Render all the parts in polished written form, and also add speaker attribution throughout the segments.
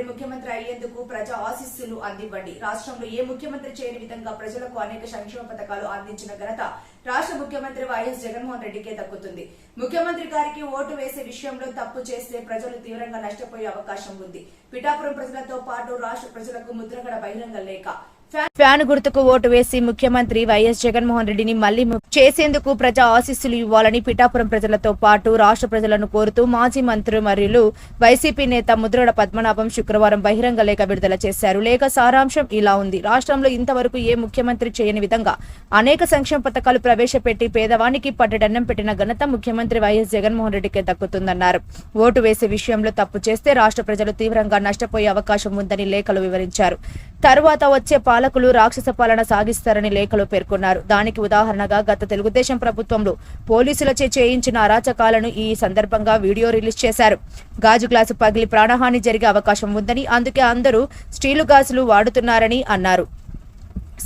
Speaker 1: రెడ్డి ముఖ్యమంత్రి అయ్యేందుకు ప్రజా ఆశీస్సులు అందివ్వండి. రాష్ట్రంలో ఏ ముఖ్యమంత్రి చేయని విధంగా ప్రజలకు అనేక సంక్షేమ పథకాలు అందించిన ఘనత రాష్ట్ర ముఖ్యమంత్రి వైఎస్ జగన్మోహన్ రెడ్డికే దక్కుతుంది. ముఖ్యమంత్రి గారికి ఓటు వేసే విషయంలో తప్పు చేస్తే ప్రజలు తీవ్రంగా నష్టపోయే అవకాశం ఉంది. పిఠాపురం ప్రజలతో పాటు రాష్ట్ర ప్రజలకు ముద్రగడ బహిరంగ లేఖ. ఫ్యాన్ గుర్తుకు ఓటు వేసి ముఖ్యమంత్రి వైఎస్ జగన్మోహన్ రెడ్డిని మళ్లీ చేసేందుకు ప్రజా ఆశీస్సులు ఇవ్వాలని పిఠాపురం ప్రజలతో పాటు రాష్ట్ర ప్రజలను కోరుతూ మాజీ మంత్రి మరియు వైసీపీ నేత ముద్రగడ పద్మనాభం శుక్రవారం బహిరంగ లేఖ విడుదల చేశారు. లేఖ సారాంశం ఇలా ఉంది. రాష్ట్రంలో ఇంతవరకు ఏ ముఖ్యమంత్రి చేయని విధంగా అనేక సంక్షేమ పథకాలు ప్రవేశపెట్టి పేదవానికి పట్టెడన్నం పెట్టిన ఘనత ముఖ్యమంత్రి వైఎస్ జగన్మోహన్ రెడ్డికే దక్కుతుందన్నారు. ఓటు వేసే విషయంలో తప్పు చేస్తే రాష్ట్ర ప్రజలు తీవ్రంగా నష్టపోయే అవకాశం ఉందని లేఖలో వివరించారు. తరువాత వచ్చే పాలకులు రాక్షస పాలన సాగిస్తారని లేఖలో పేర్కొన్నారు. దానికి ఉదాహరణగా గత తెలుగుదేశం ప్రభుత్వంలో పోలీసులచే చేయించిన అరాచకాలను ఈ సందర్భంగా వీడియో రిలీజ్ చేశారు. గాజు గ్లాసు పగిలి ప్రాణహాని జరిగే అవకాశం ఉందని, అందుకే అందరూ స్టీలు గాజులు వాడుతున్నారని అన్నారు.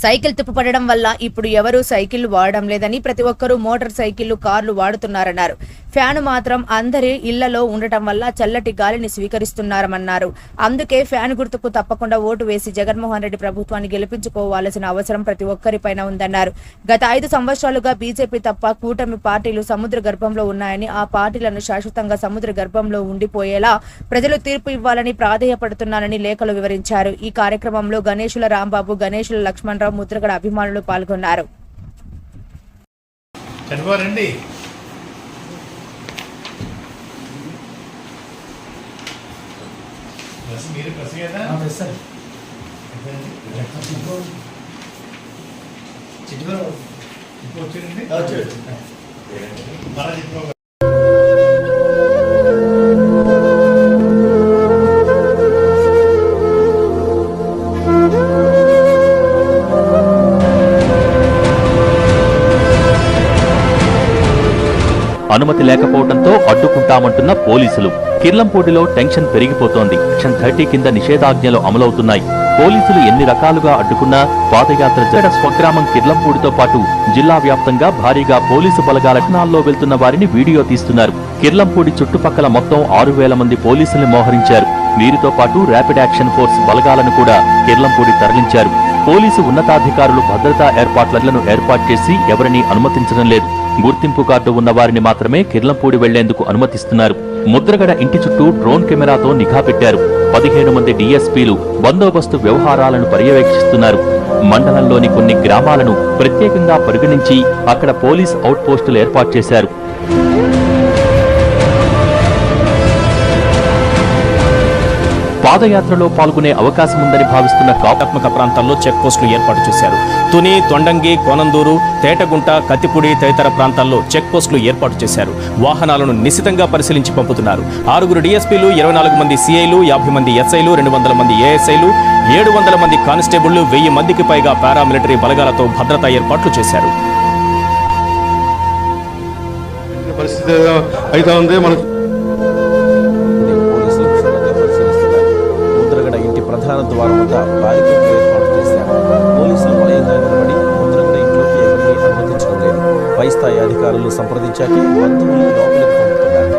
Speaker 1: సైకిల్ తుప్పుపడడం వల్ల ఇప్పుడు ఎవరూ సైకిళ్లు వాడడం లేదని, ప్రతి ఒక్కరూ మోటార్ సైకిళ్లు, కార్లు వాడుతున్నారన్నారు. ఫ్యాను మాత్రం అందరి ఇళ్లలో ఉండటం వల్ల చల్లటి గాలిని స్వీకరిస్తున్నారన్నారు. అందుకే ఫ్యాన్ గుర్తుకు తప్పకుండా ఓటు వేసి జగన్మోహన్ రెడ్డి ప్రభుత్వాన్ని గెలిపించుకోవాల్సిన అవసరం ప్రతి ఒక్కరిపైన ఉందన్నారు. గత 5 సంవత్సరాలుగా బీజేపీ తప్ప కూటమి పార్టీలు సముద్ర గర్భంలో ఉన్నాయని, ఆ పార్టీలను శాశ్వతంగా సముద్ర గర్భంలో ఉండిపోయేలా ప్రజలు తీర్పు ఇవ్వాలని ప్రాధేయపడుతున్నారని లేఖలు వివరించారు. ఈ కార్యక్రమంలో గణేశుల రాంబాబు, గణేశుల లక్ష్మణరావు, ముద్రగడ అభిమానులు పాల్గొన్నారు.
Speaker 2: అనుమతి లేకపోవడంతో అడ్డుకుంటామంటున్న పోలీసులు. కిర్లంపూడిలో టెన్షన్ పెరిగిపోతోంది. సెక్షన్ 30 కింద నిషేధాజ్ఞలు అమలవుతున్నాయి. పోలీసులు ఎన్ని రకాలుగా అడ్డుకున్నా పాదయాత్ర జడ స్వగ్రామం కిర్లంపూడితో పాటు జిల్లా వ్యాప్తంగా భారీగా పోలీసు బలగాల ఘటనల్లో వెళ్తున్న వారిని వీడియో తీస్తున్నారు. కిర్లంపూడి చుట్టుపక్కల మొత్తం 6,000 మంది పోలీసుల్ని మోహరించారు. వీరితో పాటు ర్యాపిడ్ యాక్షన్ ఫోర్స్ బలగాలను కూడా కిర్లంపూడి తరలించారు. పోలీసు ఉన్నతాధికారులు భద్రతా ఏర్పాట్లను ఏర్పాటు చేసి ఎవరినీ అనుమతించడం లేదు. గుర్తింపు కార్డు ఉన్న వారిని మాత్రమే కిర్లంపూడి వెళ్లేందుకు అనుమతిస్తున్నారు. ముద్రగడ ఇంటి చుట్టూ డ్రోన్ కెమెరాతో నిఘా పెట్టారు. 15 మంది డీఎస్పీలు బందోబస్తు వ్యవహారాలను పర్యవేక్షిస్తున్నారు. మండలంలోని కొన్ని గ్రామాలను ప్రత్యేకంగా పరిగణించి అక్కడ పోలీస్ అవుట్ పోస్టులు ఏర్పాటు చేశారు. పాదయాత్రలో పాల్గొనే అవకాశం ఉందని భావిస్తున్న కావ్యాత్మక ప్రాంతాల్లో చెక్ పోస్టులు ఏర్పాటు చేశారు. తుని, తొండంగి, కోనందూరు, తేటగుంట, కత్తిపూడి తదితర ప్రాంతాల్లో చెక్ పోస్టులు ఏర్పాటు చేశారు. వాహనాలను నిశితంగా పరిశీలించి పంపుతున్నారు. 6 డీఎస్పీలు, 24 మంది సీఐలు, 50 మంది ఎస్ఐలు, 200 మంది ఏఎస్ఐలు, 700 మంది కానిస్టేబుళ్లు, 1000 మందికి పైగా పారామిలిటరీ బలగాలతో భద్రతా ఏర్పాట్లు చేశారు.
Speaker 3: ప్రధాన ద్వారం వద్ద బారికేడ్లు ఏర్పాటు చేశారు. పోలీసులు వలయంగా నిలబడి ముద్రగడ ఇంట్లోకి ఎవరిని అనుమతించడం లేదు. పై స్థాయి అధికారులు సంప్రదించాకే బంధువులు లోపలికి పంపుతున్నారు.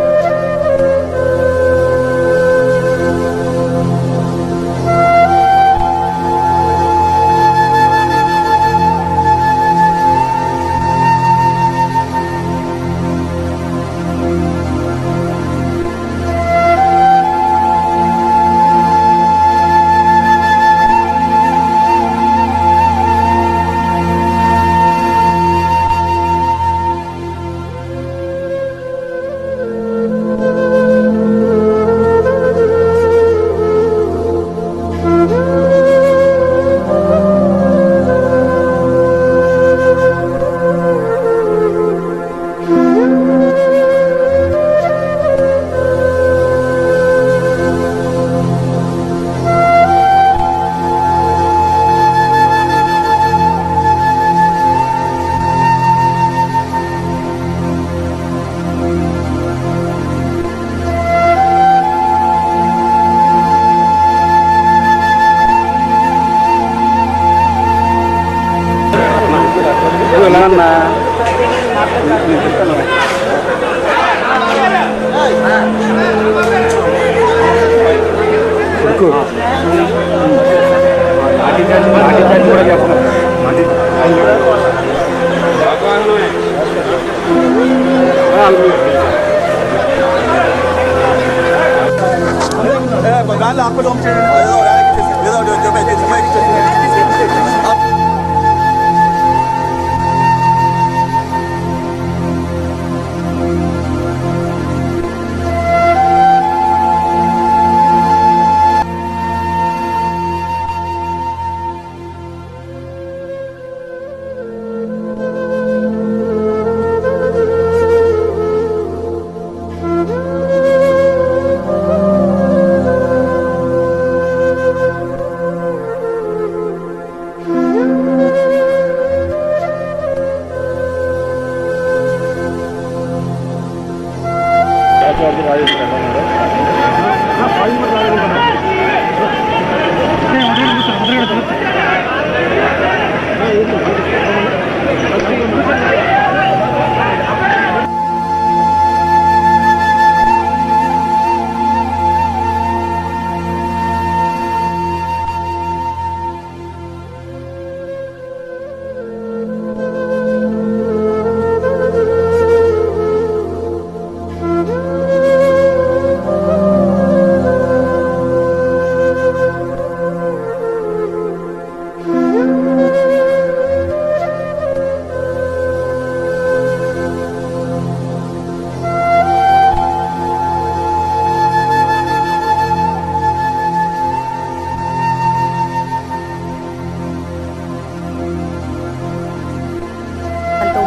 Speaker 4: ఎక్కువ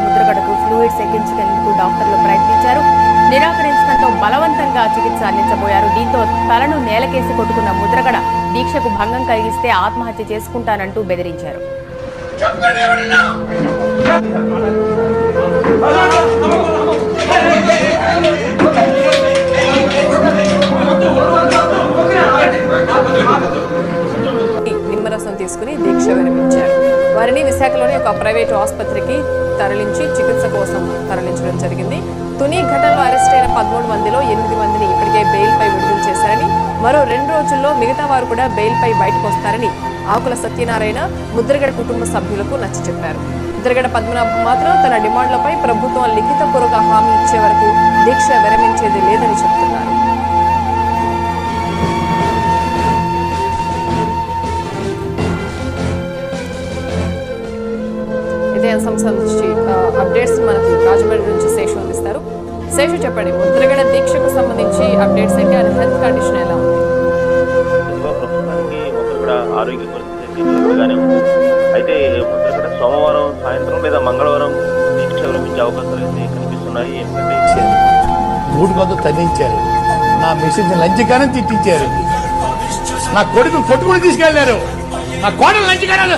Speaker 5: ముద్రగడకు ఫ్లూయిడ్స్ ఎక్కించుకునేందుకు డాక్టర్లు ప్రయత్నించారు. నిరాకరించడంతో బలవంతంగా చికిత్స అందించబోయారు. దీంతో తలను నేలకేసి కొట్టుకున్న ముద్రగడ దీక్షకు భంగం కలిగిస్తే ఆత్మహత్య చేసుకుంటానంటూ బెదిరించారు.
Speaker 6: నిమ్మరసం తీసుకుని దీక్ష విరమించారు. వారిని విశాఖలోని ఒక ప్రైవేటు ఆసుపత్రికి తరలించి చికిత్స కోసం తరలించడం జరిగింది. తుని ఘటనలో అరెస్ట్ అయిన 13 మందిలో 8 మందిని ఇప్పటికే బెయిల్పై విడుదల చేశారని, మరో 2 రోజుల్లో మిగతా వారు కూడా బెయిల్పై బయటకు వస్తారని ఆకుల సత్యనారాయణ ముద్రగడ కుటుంబ సభ్యులకు నచ్చ చెప్పారు. ముద్రగడ పద్మనాభం మాత్రం తన డిమాండ్లపై ప్రభుత్వం లిఖితపూర్వక హామీ ఇచ్చే వరకు దీక్ష విరమించేది లేదని చెబుతున్నారు. ఇదే సంబంధించి అప్డేట్స్ మనకు రాజమండ్రి నుంచి శేషు అందిస్తారు. శేషు చెప్పండి, ముద్రగడ దీక్షకు సంబంధించి అప్డేట్స్ ఏంటి, ఆయన హెల్త్ కండిషన్ ఎలా ఉంది?
Speaker 7: ప్రస్తుతానికి ముద్రగడ ఆరోగ్య పరిస్థితి నిలకడగానే ఉంది. అయితే ముద్రగడ సోమవారం సాయంత్రం లేదా మంగళవారం దీక్ష విరమించే అవకాశాలు అయితే కనిపిస్తున్నాయి. ఎందుకంటే
Speaker 8: 3 గంటలు తగ్గించారు, నా మెసేజ్ లంచగానే తిట్టించారు, నా కొడుకు కొట్టుకుని తీసుకెళ్లారు, నా కోడలు లంచగానే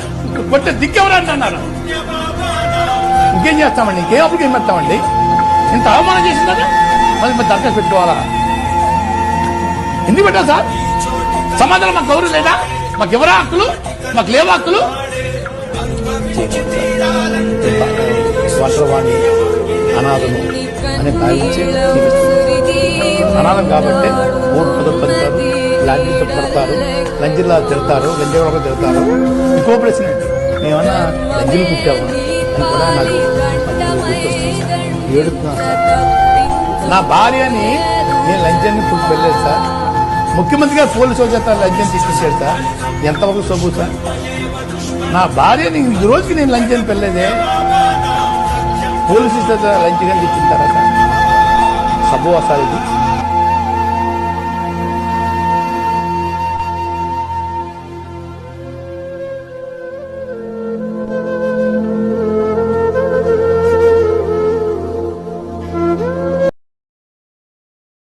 Speaker 8: కొట్టే దిక్కెవరు అంటున్నారు. ఇంకేం చేస్తామండి, ఇంకేం అప్పుడు ఏం పెడతామండి? ఇంత అవమానం చేసిందని మళ్ళీ మేము దరఖాస్తు పెట్టుకోవాలా? ఎందుకు పెట్టాలి సార్? సమాధానం మాకు గౌరవం లేదా? మాకు ఎవరా హక్కులు? మాకు లేవా హక్కులు? వంటవాణి అనాథము అనే భావించి అనాథం కాబట్టి 3 పదవులు పడతారు, లాంటి పడతారు, లంజిల్లా తిడతారు, లంజగొడక తిడతారు. ఇంకో ప్రశ్న, మేమన్నా లంజిలు పుట్టాము అని కూడా నాకు ఏడుతున్నా సార్. నా భార్యని నేను లంచాన్ని పుట్టి వెళ్ళలేదు సార్. ముఖ్యమంత్రి గారు పోలీసు చేత లంచం తీసుకొచ్చాడు సార్. ఎంతవరకు సొమ్ము సార్? నా భార్యని ఈ రోజుకి నేను లంచాన్ని పెళ్ళలేదే. పోలీసు చేత లంచం తీసుకుంటారా సార్? సబ్బు సార్ ఇది.